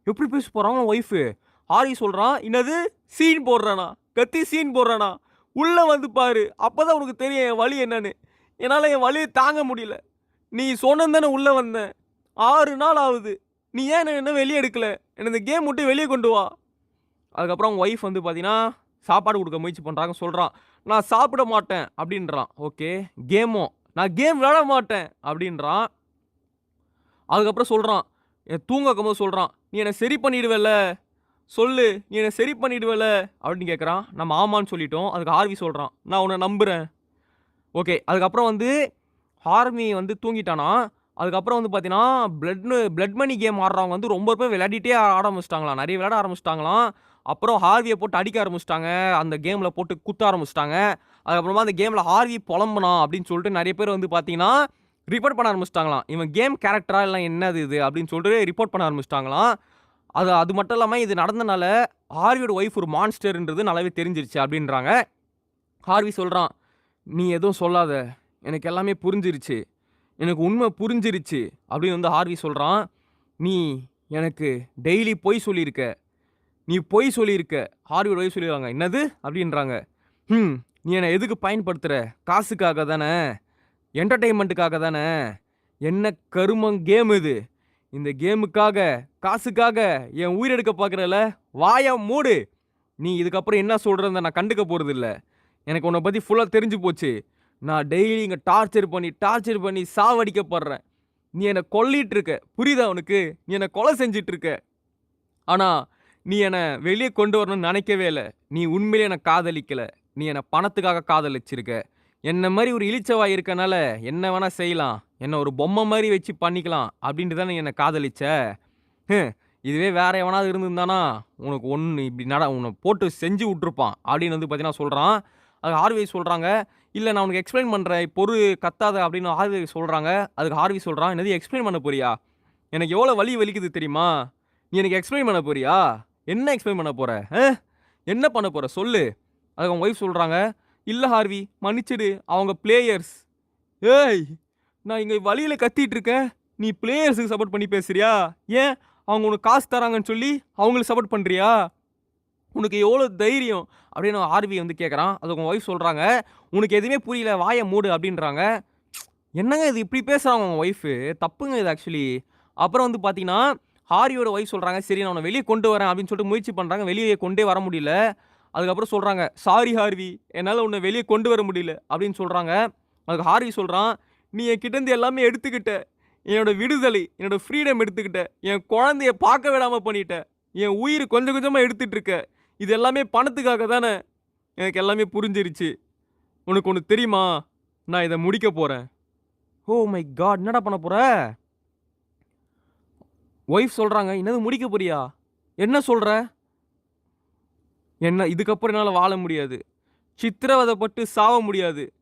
எப்படி பேச போகிறாங்க ஒய்ஃபு. ஹாரி சொல்கிறான், என்னது சீன் போடுறானா, கத்தி சீன் போடுறானா, உள்ளே வந்து பாரு, அப்போ தான் உனக்கு தெரியும் என் வலி என்னன்னு, என்னால் என் வலியை தாங்க முடியல, நீ சொன்னதானே உள்ளே வந்தேன், 6 நாள் ஆகுது, நீ ஏன் என்ன வெளியே எடுக்கலை, என்னை இந்த கேம் விட்டு வெளியே கொண்டு வா. அதுக்கப்புறம் அவங்க ஒய்ஃப் வந்து பார்த்தீங்கன்னா சாப்பாடு கொடுக்க முயற்சி பண்ணுறாங்க. சொல்கிறான், நான் சாப்பிட மாட்டேன் அப்படின்றான். ஓகே, நான் கேம் விளையாட மாட்டேன் அப்படின்றான். அதுக்கப்புறம் சொல்கிறான், தூங்க வைக்கும்போது சொல்கிறான், நீ என்னை சரி பண்ணிடுவல, சொல்லு நீ என்னை சரி பண்ணிடுவல அப்படின்னு கேட்குறான். நம்ம ஆமான்னு சொல்லிட்டோம். அதுக்கு ஹார்வி சொல்கிறான், நான் உன்னை நம்புகிறேன். ஓகே, அதுக்கப்புறம் வந்து ஹார்வி வந்து தூங்கிட்டானா. அதுக்கப்புறம் வந்து பார்த்தீங்கன்னா, பிளட் மணி கேம் ஆடுறவங்க வந்து ரொம்ப பேர் விளையாடிட்டே ஆரம்பிச்சுட்டாங்களாம். நெறைய விளையாட ஆரம்பிச்சுட்டாங்களாம். அப்புறம் ஹார்விய போட்டு அடிக்க ஆரம்பிச்சுட்டாங்க. அந்த கேம்ல போட்டு குத்த ஆரம்பிச்சுட்டாங்க. அதுக்கப்புறமா அந்த கேம்ல ஹார்வி பொலம்புனான் அப்படின்னு சொல்லிட்டு நெறைய பேர் வந்து பார்த்தீங்கன்னா, ரிப்போர்ட் பண்ண ஆரம்பிச்சுட்டாங்களாம். இவன் கேம் கேரக்டரா இல்ல என்னது இது அப்படின்னு சொல்லிட்டு ரிப்போர்ட் பண்ண ஆரம்பிச்சுட்டாங்களாம். அது மட்டும் இல்லாம இது நடந்தனால ஹார்வியோட ஒய்ஃப் ஒரு மான்ஸ்டர்ன்றது நல்லாவே தெரிஞ்சிருச்சு அப்படின்றாங்க. ஹார்வி சொல்றான், "நீ எதுவும் சொல்லாத. எனக்கு எல்லாமே புரிஞ்சிருச்சு. எனக்கு உண்மை புரிஞ்சிருச்சு." அப்படின்னு வந்து ஹார்வி சொல்றான். "நீ எனக்கு டெய்லி பொய் சொல்லியிருக்க. நீ பொய் சொல்லியிருக்க." ஹார்வியோட ஒய்ஃப் சொல்லிடுவாங்க. "என்னது?" அப்படின்றாங்க. "நீ என்னை எதுக்கு பயன்படுத்துற? காசுக்காக தானே? என்டர்டெயின்மெண்ட்டுக்காக தானே? என்ன கருமம் கேம் இது? இந்த கேமுக்காக, காசுக்காக என் உயிர் எடுக்க பார்க்குறல? வாய மூடு. நீ இதுக்கப்புறம் என்ன சொல்றத நான் கண்டுக்க போறதில்ல. எனக்கு உன்னை பத்தி ஃபுல்லா தெரிஞ்சு போச்சு. நான் டெய்லி இங்க டார்ச்சர் பண்ணி சாவடிக்கப்படுறேன். நீ என்னை கொல்லிட்டு இருக்க. புரியுதா உனக்கு? நீ என்னை கொலை செஞ்சுட்டு இருக்க. ஆனா நீ என்னை வெளியே கொண்டு வரணும்னு நினைக்கவே இல்ல. நீ உண்மையிலே என்னை காதலிக்கல. நீ என்னை பணத்துக்காக காதலிச்சிருக்க. என்ன மாதிரி ஒரு இளிச்சவாய் இருக்கனால என்ன வேணா செய்யலாம். என்ன ஒரு பொம்மை மாதிரி வச்சு பண்ணிக்கலாம் அப்படின்ட்டு தானே நீ என்னை காதலிச்ச. இதுவே வேற எவனாவது இருந்திருந்தானா உனக்கு ஒன்று இப்படி உன்னை போட்டு செஞ்சு விட்டுருப்பான் அப்படின்னு வந்து பார்த்தீங்கன்னா சொல்கிறான். அது ஹார்வி சொல்கிறாங்க, "இல்லை நான் உனக்கு எக்ஸ்பிளைன் பண்ணுறேன். பொறு கத்தாத" அப்படின்னு ஹார்வி சொல்கிறாங்க. அதுக்கு ஹார்வி சொல்கிறான், "என்னது எக்ஸ்பிளைன் பண்ண போறியா? எனக்கு எவ்வளோ வலி வலிக்குது தெரியுமா? நீ எனக்கு எக்ஸ்பிளைன் பண்ண போறியா? என்ன எக்ஸ்பிளைன் பண்ண போற? என்ன பண்ண போற சொல்லு." அதுக்கு அவங்க ஒய்ஃப் சொல்கிறாங்க, "இல்லை ஹார்வி மன்னிச்சிடு. அவங்க பிளேயர்ஸ்." "ஏய், நான் இங்கே வழியில் கத்திட்டு இருக்கேன். நீ பிளேயர்ஸுக்கு சப்போர்ட் பண்ணி பேசுறியா? ஏன் அவங்க உனக்கு காசு தராங்கன்னு சொல்லி அவங்களுக்கு சப்போர்ட் பண்ணுறியா? உனக்கு எவ்வளோ தைரியம்?" அப்படின்னு ஆர்வி வந்து கேட்குறான். அதுக்கு உங்கள் ஒய்ஃப் சொல்கிறாங்க, "உனக்கு எதுவுமே புரியல, வாயை மூடு" அப்படின்றாங்க. என்னங்க இது இப்படி பேசுகிறாங்க உங்கள் ஒய்ஃபு? தப்புங்க இது ஆக்சுவலி. அப்புறம் வந்து பார்த்தீங்கன்னா, ஹாரியோட ஒய்ஃப் சொல்கிறாங்க, "சரி நான் உன்னை வெளியே கொண்டு வரேன்" அப்படின்னு சொல்லிட்டு முயற்சி பண்ணுறாங்க. வெளியே கொண்டே வர முடியல. அதுக்கப்புறம் சொல்கிறாங்க, "சாரி ஹார்வி, என்னால் உன்னை வெளியே கொண்டு வர முடியல" அப்படின்னு சொல்கிறாங்க. அதுக்கு ஹார்வி சொல்கிறான், "நீ என் கிட்டேருந்து எல்லாமே எடுத்துக்கிட்ட. என்னோட விடுதலை, என்னோட ஃப்ரீடம் எடுத்துக்கிட்ட. என் குழந்தைய பார்க்க விடாமல் பண்ணிட்ட. என் உயிர் கொஞ்சம் கொஞ்சமாக எடுத்துகிட்டு இருக்க. இது எல்லாமே பணத்துக்காக தானே? எனக்கு எல்லாமே புரிஞ்சிருச்சு. உனக்கு ஒன்று தெரியுமா? நான் இதை முடிக்க போகிறேன்." ஓ மை காட், என்னடா பண்ண போற? ஒய்ஃப் சொல்கிறாங்க, "என்னது முடிக்க போறியா? என்ன சொல்கிற?" "என்ன இதுக்கப்புறம் என்னால் வாழ முடியாது. சித்திரவதைப்பட்டு சாவ முடியாது.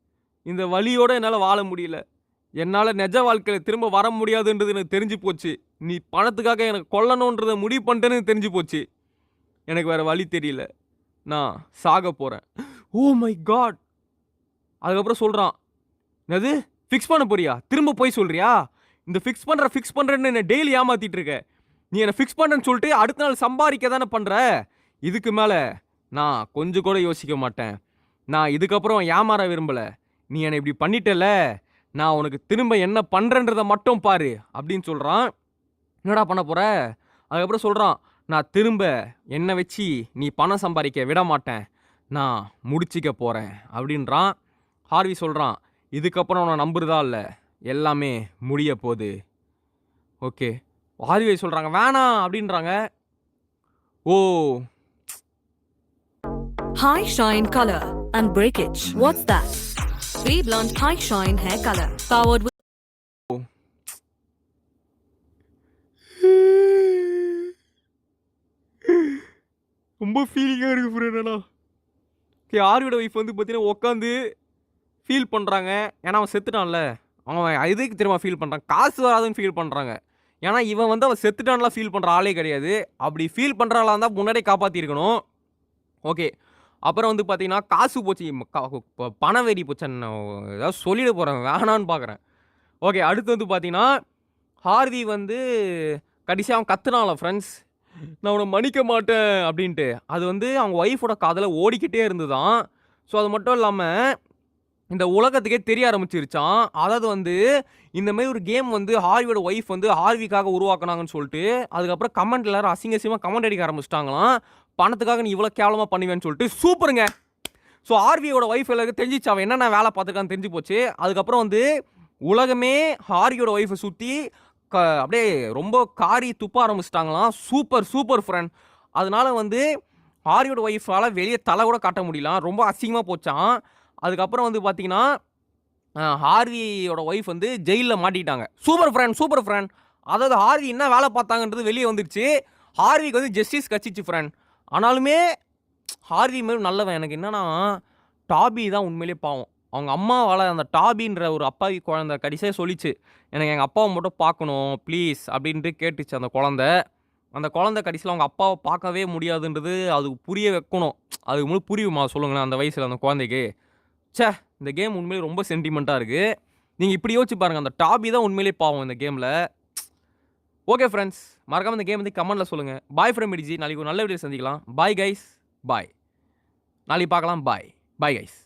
இந்த வலியோடு என்னால் வாழ முடியல. என்னால் நிஜ வாழ்க்கையில் திரும்ப வர முடியாதுன்றது எனக்கு தெரிஞ்சு போச்சு. நீ பணத்துக்காக எனக்கு கொல்லணுன்றதை முடிவு பண்ணிட்டேன்னு தெரிஞ்சு போச்சு. எனக்கு வேறு வழி தெரியல. நான் சாக போகிறேன்." Oh my God. அதுக்கப்புறம் சொல்கிறான், "என்னது ஃபிக்ஸ் பண்ண போறியா? திரும்ப போய் சொல்கிறியா? இந்த ஃபிக்ஸ் பண்ணுறேன்னு என்னை டெய்லி ஏமாற்றிட்டு இருக்க. நீ என்னை ஃபிக்ஸ் பண்ணுறேன்னு சொல்லிட்டு அடுத்த நாள் சம்பாதிக்க தானே பண்ணுற. இதுக்கு மேலே நான் கொஞ்சம் கூட யோசிக்க மாட்டேன். நான் இதுக்கப்புறம் ஏமாற விரும்பலை. நீ என்னை இப்படி பண்ணிட்டல, நான் உனக்கு திரும்ப என்ன பண்ணுறேன்றதை மட்டும் பாரு" அப்படின்னு சொல்கிறான். என்னடா பண்ண போகிற? அதுக்கப்புறம் சொல்கிறான், "நான் திரும்ப என்னை வச்சு நீ பணம் சம்பாதிக்க விட மாட்டேன். நான் முடிச்சிக்க போகிறேன்" அப்படின்றான். ஹார்வி சொல்கிறான், "இதுக்கப்புறம் நான் நம்புறதா இல்லை, எல்லாமே முடிய போகுது." ஓகே, ஹார்வி சொல்கிறாங்க, "வேணாம்" அப்படின்றாங்க. ஓ High shine color and breakage. What's that? Be blonde high shine hair color. Powered with ரொம்ப ஃபீலிங்காக இருக்குது ஃப்ரெண்டா. ஓகே, ஆர்வியோட ஒய்ஃப் வந்து பார்த்தீங்கன்னா உட்காந்து ஃபீல் பண்ணுறாங்க. ஏன்னா அவன் செத்துட்டான்ல. அவன் எதுக்கு தெரியுமா ஃபீல் பண்ணுறான்? காசு வராதுன்னு ஃபீல் பண்ணுறாங்க. ஏன்னா இவன் வந்து அவன் செத்துட்டான்லாம் ஃபீல் பண்ணுற ஆளே கிடையாது. அப்படி ஃபீல் பண்ணுறாளா இருந்தால் முன்னாடியே காப்பாற்றிருக்கணும். ஓகே, அப்புறம் வந்து பார்த்தீங்கன்னா காசு போச்சு, பணம் வெறி போச்சு. ஏதாவது சொல்லிட போகிறேன், வேணான்னு பார்க்குறேன். ஓகே, அடுத்து வந்து பார்த்தீங்கன்னா ஹார்வி வந்து கடைசியாக அவன் கத்துனான்ல ஃப்ரெண்ட்ஸ், "நான் உன்னை மன்னிக்க மாட்டேன்" அப்படின்ட்டு. அது வந்து அவங்க ஒய்ஃபோட காதில் ஓடிக்கிட்டே இருந்துதான். ஸோ அது மட்டும் இல்லாமல் இந்த உலகத்துக்கே தெரிய ஆரம்பிச்சிருச்சான். அதாவது வந்து இந்த மாதிரி ஒரு கேம் வந்து ஹார்வியோட ஒய்ஃப் வந்து ஹார்விக்காக உருவாக்குனாங்கன்னு சொல்லிட்டு, அதுக்கப்புறம் கமெண்ட் எல்லாரும் அசிங்கமாக கமெண்ட் அடிக்க ஆரம்பிச்சிட்டாங்களாம். "பணத்துக்காக நீ இவ்வளோ கேவலமாக பண்ணுவேன்னு" சொல்லிட்டு. சூப்பருங்க. ஸோ ஆர்வியோட ஒய்ஃப் எல்லாருக்கும் தெரிஞ்சிச்சு அவன் என்னென்ன வேலை பார்த்துருக்கான்னு தெரிஞ்சு போச்சு. அதுக்கப்புறம் வந்து உலகமே ஹார்வியோட ஒய்ஃபை சுற்றி அப்படியே ரொம்ப காரி துப்ப ஆரம்பிச்சிட்டாங்களாம். Super friend. அதனால வந்து ஹாரியோட ஒய்ஃபால் வெளியே தலை கூட காட்ட முடியலாம். ரொம்ப அசிங்கமாக போச்சான். அதுக்கப்புறம் வந்து பார்த்தீங்கன்னா ஹார்வியோட ஒய்ஃப் வந்து ஜெயிலில் மாட்டிட்டாங்க. Super friend. அதாவது ஹார்வி என்ன வேலை பார்த்தாங்கன்றது வெளியே வந்துருச்சு. ஹார்விக்கு வந்து ஜஸ்டிஸ் கட்சிச்சு ஃப்ரெண்ட். ஆனாலுமே ஹார்வி மாதிரி நல்லவன். எனக்கு என்னன்னா டாபி தான் உண்மையிலே பாவம். அவங்க அம்மாவால் அந்த டாபின்ற ஒரு அப்பாவி குழந்தை கடைசியாக சொல்லிச்சு, எனக்கு எங்கள் அப்பாவை மட்டும் பார்க்கணும் ப்ளீஸ் அப்படின்ட்டு கேட்டுச்சு அந்த குழந்தை. அந்த குழந்தை கடைசியில் அவங்க அப்பாவை பார்க்கவே முடியாதுன்றது அதுக்கு புரிய வைக்கணும். அதுக்கு முழு புரியுமா சொல்லுங்களேன் அந்த வயசில் அந்த குழந்தைக்கு. ச்சே, இந்த கேம் உண்மையிலே ரொம்ப சென்டிமெண்ட்டாக இருக்குது. நீங்கள் இப்படி யோசிச்சு பாருங்கள், அந்த டாபி தான் உண்மையிலே பாவம் இந்த கேமில். ஓகே ஃப்ரெண்ட்ஸ், மறக்காம இந்த கேம் வந்து கமெண்ட்டில் சொல்லுங்கள். பாய் ஃப்ரம் மிடிஜி. நாளைக்கு ஒரு நல்ல வீடியோ சந்திக்கலாம். Bye guys, bye. நாளைக்கு பார்க்கலாம். Bye guys.